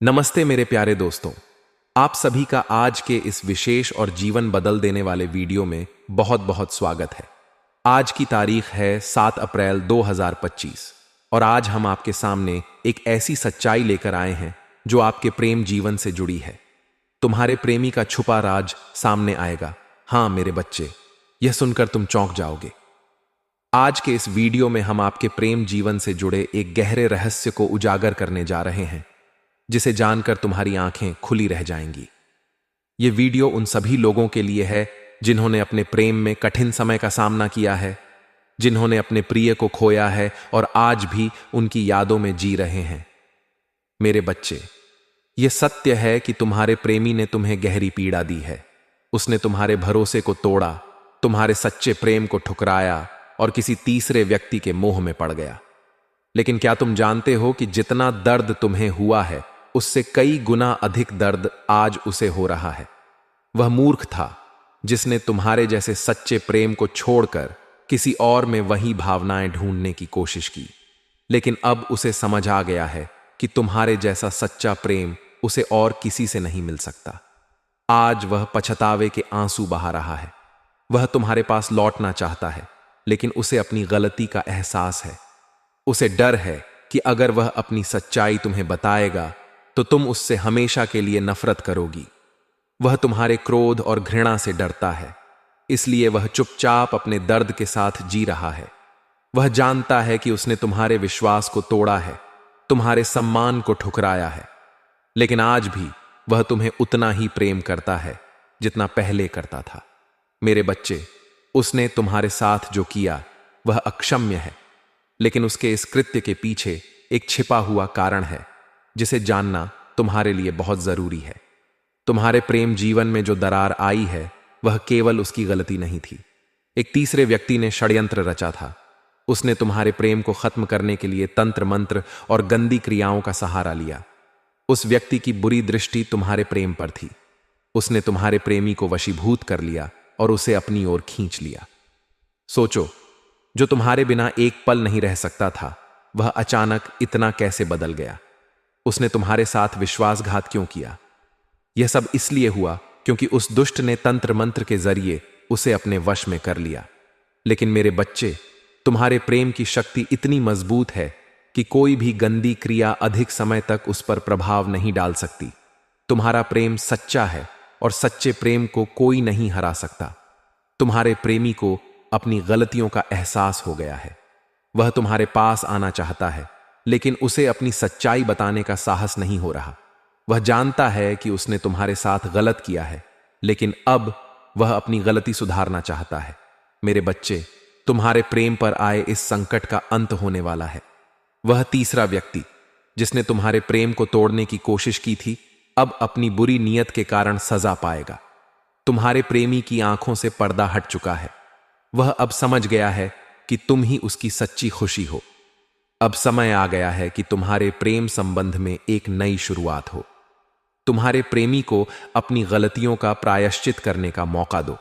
नमस्ते मेरे प्यारे दोस्तों। आप सभी का आज के इस विशेष और जीवन बदल देने वाले वीडियो में बहुत बहुत स्वागत है। आज की तारीख है 7 अप्रैल 2025 और आज हम आपके सामने एक ऐसी सच्चाई लेकर आए हैं जो आपके प्रेम जीवन से जुड़ी है। तुम्हारे प्रेमी का छुपा राज सामने आएगा। हाँ मेरे बच्चे, यह सुनकर तुम चौंक जाओगे। आज के इस वीडियो में हम आपके प्रेम जीवन से जुड़े एक गहरे रहस्य को उजागर करने जा रहे हैं, जिसे जानकर तुम्हारी आंखें खुली रह जाएंगी। यह वीडियो उन सभी लोगों के लिए है जिन्होंने अपने प्रेम में कठिन समय का सामना किया है, जिन्होंने अपने प्रिय को खोया है और आज भी उनकी यादों में जी रहे हैं। मेरे बच्चे, यह सत्य है कि तुम्हारे प्रेमी ने तुम्हें गहरी पीड़ा दी है। उसने तुम्हारे भरोसे को तोड़ा, तुम्हारे सच्चे प्रेम को ठुकराया और किसी तीसरे व्यक्ति के मोह में पड़ गया। लेकिन क्या तुम जानते हो कि जितना दर्द तुम्हें हुआ है, उससे कई गुना अधिक दर्द आज उसे हो रहा है। वह मूर्ख था जिसने तुम्हारे जैसे सच्चे प्रेम को छोड़कर किसी और में वही भावनाएं ढूंढने की कोशिश की। लेकिन अब उसे समझ आ गया है कि तुम्हारे जैसा सच्चा प्रेम उसे और किसी से नहीं मिल सकता। आज वह पछतावे के आंसू बहा रहा है। वह तुम्हारे पास लौटना चाहता है, लेकिन उसे अपनी गलती का एहसास है। उसे डर है कि अगर वह अपनी सच्चाई तुम्हें बताएगा तो तुम उससे हमेशा के लिए नफरत करोगी। वह तुम्हारे क्रोध और घृणा से डरता है, इसलिए वह चुपचाप अपने दर्द के साथ जी रहा है। वह जानता है कि उसने तुम्हारे विश्वास को तोड़ा है, तुम्हारे सम्मान को ठुकराया है, लेकिन आज भी वह तुम्हें उतना ही प्रेम करता है जितना पहले करता था। मेरे बच्चे, उसने तुम्हारे साथ जो किया वह अक्षम्य है, लेकिन उसके इस कृत्य के पीछे एक छिपा हुआ कारण है जिसे जानना तुम्हारे लिए बहुत जरूरी है। तुम्हारे प्रेम जीवन में जो दरार आई है वह केवल उसकी गलती नहीं थी। एक तीसरे व्यक्ति ने षड्यंत्र रचा था। उसने तुम्हारे प्रेम को खत्म करने के लिए तंत्र मंत्र और गंदी क्रियाओं का सहारा लिया। उस व्यक्ति की बुरी दृष्टि तुम्हारे प्रेम पर थी। उसने तुम्हारे प्रेमी को वशीभूत कर लिया और उसे अपनी ओर खींच लिया। सोचो, जो तुम्हारे बिना एक पल नहीं रह सकता था, वह अचानक इतना कैसे बदल गया? उसने तुम्हारे साथ विश्वासघात क्यों किया? यह सब इसलिए हुआ क्योंकि उस दुष्ट ने तंत्र मंत्र के जरिए उसे अपने वश में कर लिया। लेकिन मेरे बच्चे, तुम्हारे प्रेम की शक्ति इतनी मजबूत है कि कोई भी गंदी क्रिया अधिक समय तक उस पर प्रभाव नहीं डाल सकती। तुम्हारा प्रेम सच्चा है और सच्चे प्रेम को कोई नहीं हरा सकता। तुम्हारे प्रेमी को अपनी गलतियों का एहसास हो गया है। वह तुम्हारे पास आना चाहता है, लेकिन उसे अपनी सच्चाई बताने का साहस नहीं हो रहा। वह जानता है कि उसने तुम्हारे साथ गलत किया है, लेकिन अब वह अपनी गलती सुधारना चाहता है। मेरे बच्चे, तुम्हारे प्रेम पर आए इस संकट का अंत होने वाला है। वह तीसरा व्यक्ति जिसने तुम्हारे प्रेम को तोड़ने की कोशिश की थी, अब अपनी बुरी नीयत के कारण सजा पाएगा। तुम्हारे प्रेमी की आंखों से पर्दा हट चुका है। वह अब समझ गया है कि तुम ही उसकी सच्ची खुशी हो। अब समय आ गया है कि तुम्हारे प्रेम संबंध में एक नई शुरुआत हो। तुम्हारे प्रेमी को अपनी गलतियों का प्रायश्चित करने का मौका दो।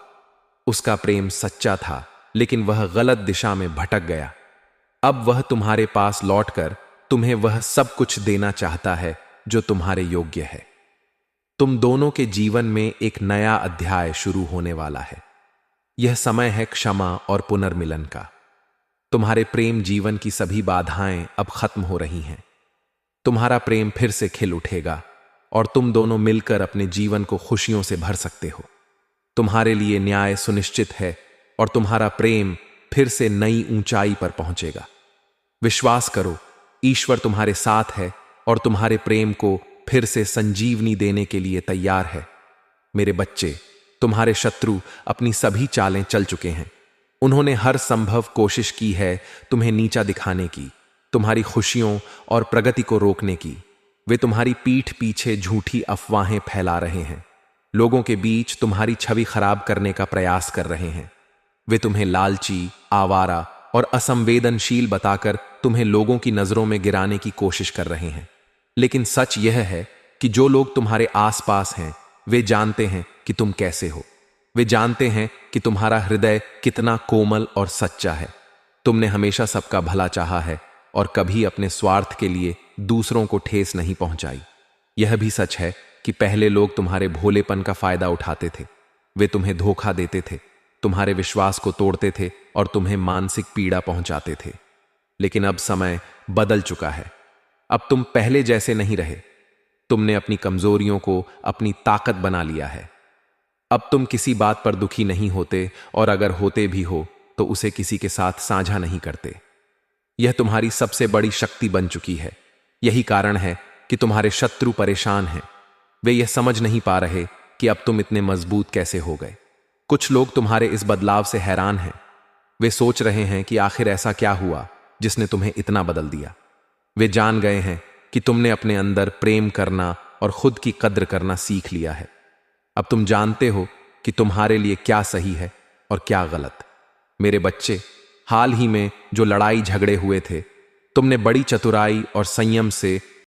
उसका प्रेम सच्चा था, लेकिन वह गलत दिशा में भटक गया। अब वह तुम्हारे पास लौटकर तुम्हें वह सब कुछ देना चाहता है जो तुम्हारे योग्य है। तुम दोनों के जीवन में एक नया अध्याय शुरू होने वाला है। यह समय है क्षमा और पुनर्मिलन का। तुम्हारे प्रेम जीवन की सभी बाधाएं अब खत्म हो रही हैं। तुम्हारा प्रेम फिर से खिल उठेगा और तुम दोनों मिलकर अपने जीवन को खुशियों से भर सकते हो। तुम्हारे लिए न्याय सुनिश्चित है और तुम्हारा प्रेम फिर से नई ऊंचाई पर पहुंचेगा। विश्वास करो, ईश्वर तुम्हारे साथ है और तुम्हारे प्रेम को फिर से संजीवनी देने के लिए तैयार है। मेरे बच्चे, तुम्हारे शत्रु अपनी सभी चालें चल चुके हैं। उन्होंने हर संभव कोशिश की है तुम्हें नीचा दिखाने की, तुम्हारी खुशियों और प्रगति को रोकने की। वे तुम्हारी पीठ पीछे झूठी अफवाहें फैला रहे हैं। लोगों के बीच तुम्हारी छवि खराब करने का प्रयास कर रहे हैं। वे तुम्हें लालची, आवारा और असंवेदनशील बताकर तुम्हें लोगों की नजरों में गिराने की कोशिश कर रहे हैं। लेकिन सच यह है कि जो लोग तुम्हारे आसपास हैं, वे जानते हैं कि तुम कैसे हो। वे जानते हैं कि तुम्हारा हृदय कितना कोमल और सच्चा है। तुमने हमेशा सबका भला चाहा है और कभी अपने स्वार्थ के लिए दूसरों को ठेस नहीं पहुंचाई। यह भी सच है कि पहले लोग तुम्हारे भोलेपन का फायदा उठाते थे। वे तुम्हें धोखा देते थे, तुम्हारे विश्वास को तोड़ते थे और तुम्हें मानसिक पीड़ा पहुंचाते थे। लेकिन अब समय बदल चुका है। अब तुम पहले जैसे नहीं रहे। तुमने अपनी कमजोरियों को अपनी ताकत बना लिया है। अब तुम किसी बात पर दुखी नहीं होते, और अगर होते भी हो तो उसे किसी के साथ साझा नहीं करते। यह तुम्हारी सबसे बड़ी शक्ति बन चुकी है। यही कारण है कि तुम्हारे शत्रु परेशान हैं। वे यह समझ नहीं पा रहे कि अब तुम इतने मजबूत कैसे हो गए। कुछ लोग तुम्हारे इस बदलाव से हैरान हैं। वे सोच रहे हैं कि आखिर ऐसा क्या हुआ जिसने तुम्हें इतना बदल दिया। वे जान गए हैं कि तुमने अपने अंदर प्रेम करना और खुद की कद्र करना सीख लिया है। अब तुम जानते हो कि तुम्हारे लिए क्या सही है और क्या गलत। मेरे बच्चे, हाल ही में जो लड़ाई झगड़े हुए थे, तुमने बड़ी चतुराई और संयम से